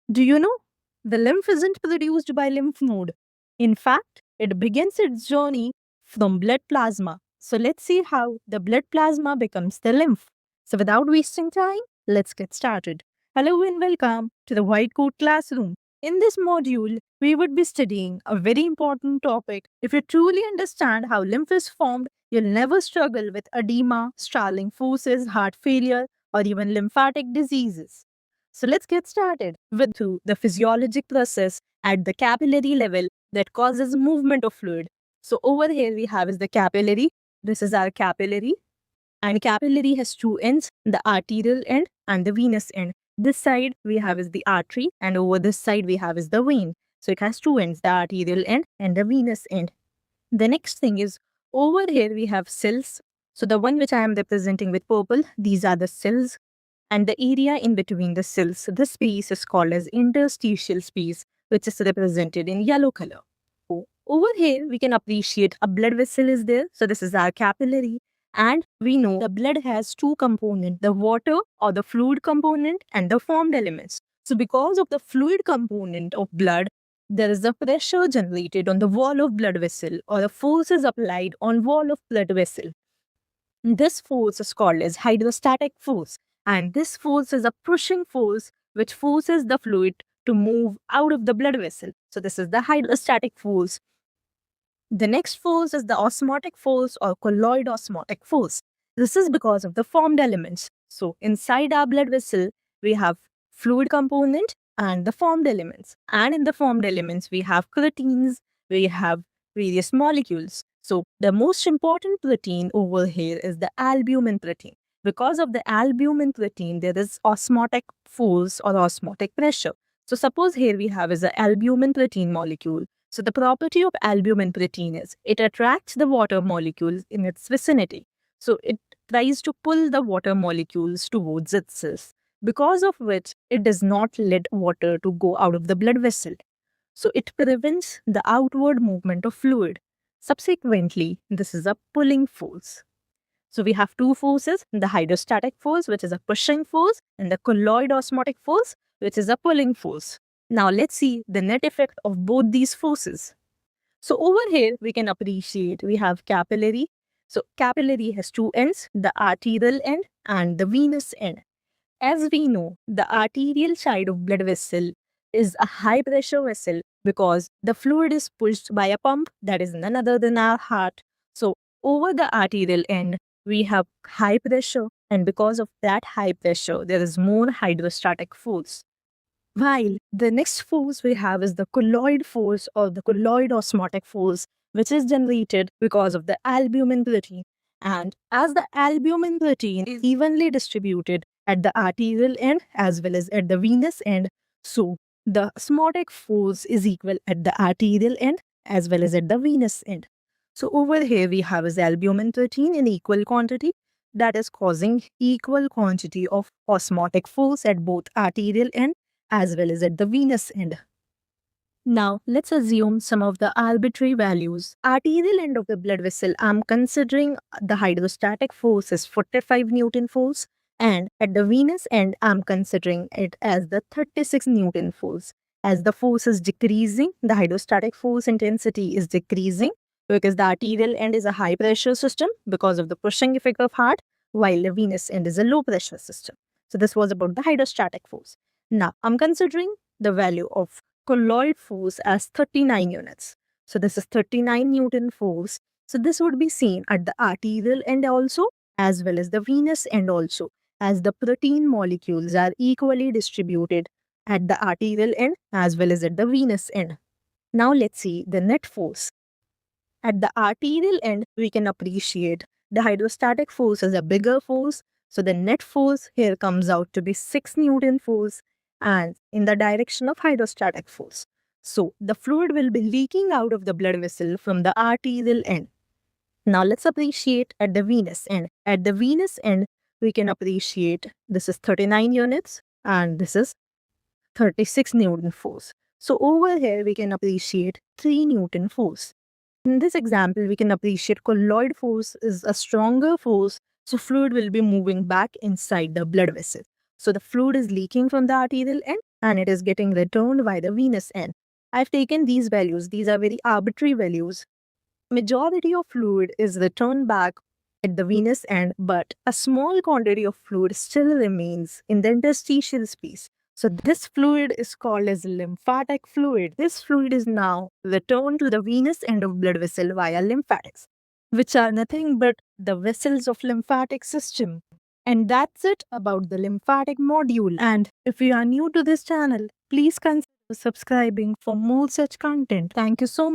Do you know? The lymph isn't produced by lymph node. In fact, it begins its journey from blood plasma. So let's see how the blood plasma becomes the lymph. So without wasting time, let's get started. Hello and welcome to the White Coat Classroom. In this module, we would be studying a very important topic. If you truly understand how lymph is formed, you'll never struggle with edema, Starling forces, heart failure, or even lymphatic diseases. So let's get started with the physiologic process at the capillary level that causes movement of fluid. So over here we have is the capillary. This is our capillary, and capillary has two ends, the arterial end and the venous end. This side we have is the artery, and over this side we have is the vein. So it has two ends, the arterial end and the venous end. The next thing is over here we have cells. So the one which I am representing with purple, these are the cells, and the area in between the cells. This space is called as interstitial space, which is represented in yellow color. Over here, we can appreciate a blood vessel is there. So this is our capillary. And we know the blood has two components, the water or the fluid component and the formed elements. So because of the fluid component of blood, there is a pressure generated on the wall of blood vessel, or a force is applied on wall of blood vessel. This force is called as hydrostatic force, and this force is a pushing force which forces the fluid to move out of the blood vessel. So this is the hydrostatic force. The next force is the osmotic force or colloid osmotic force. This is because of the formed elements. So inside our blood vessel, we have fluid component and the formed elements. And in the formed elements, we have proteins, we have various molecules. So the most important protein over here is the albumin protein. Because of the albumin protein, there is osmotic force or osmotic pressure. So suppose here we have is an albumin protein molecule. So the property of albumin protein is it attracts the water molecules in its vicinity. So it tries to pull the water molecules towards itself, because of which it does not let water to go out of the blood vessel. So it prevents the outward movement of fluid. Subsequently, this is a pulling force. So we have two forces, the hydrostatic force, which is a pushing force, and the colloid osmotic force, which is a pulling force. Now let's see the net effect of both these forces. So over here, we can appreciate we have capillary. So capillary has two ends, the arterial end and the venous end. As we know, the arterial side of blood vessel is a high pressure vessel because the fluid is pushed by a pump that is none other than our heart. So over the arterial end, we have high pressure, and because of that high pressure, there is more hydrostatic force. While the next force we have is the colloid force or the colloid osmotic force, which is generated because of the albumin protein. And as the albumin protein is evenly distributed at the arterial end as well as at the venous end, so the osmotic force is equal at the arterial end as well as at the venous end. So over here we have is albumin protein in equal quantity, that is causing equal quantity of osmotic force at both arterial end as well as at the venous end. Now, let's assume some of the arbitrary values. Arterial end of the blood vessel, I'm considering the hydrostatic force is 45 Newton force, and at the venous end, I'm considering it as the 36 Newton force. As the force is decreasing, the hydrostatic force intensity is decreasing because the arterial end is a high pressure system because of the pushing effect of heart, while the venous end is a low pressure system. So this was about the hydrostatic force. Now, I'm considering the value of colloid force as 39 units. So this is 39 Newton force. So this would be seen at the arterial end also as well as the venous end also, as the protein molecules are equally distributed at the arterial end as well as at the venous end. Now let's see the net force. At the arterial end, we can appreciate the hydrostatic force is a bigger force. So the net force here comes out to be 6 Newton force and in the direction of hydrostatic force. So the fluid will be leaking out of the blood vessel from the arterial end. Now let's appreciate at the venous end. At the venous end, we can appreciate this is 39 units and this is 36 Newton force. So over here, we can appreciate 3 Newton force. In this example, we can appreciate colloid force is a stronger force, so fluid will be moving back inside the blood vessel. So the fluid is leaking from the arterial end and it is getting returned by the venous end. I've taken these values. These are very arbitrary values. Majority of fluid is returned back at the venous end, but a small quantity of fluid still remains in the interstitial space. So this fluid is called as lymphatic fluid. This fluid is now returned to the venous end of blood vessel via lymphatics, which are nothing but the vessels of lymphatic system. And that's it about the lymphatic module. And if you are new to this channel, please consider subscribing for more such content. Thank you so much.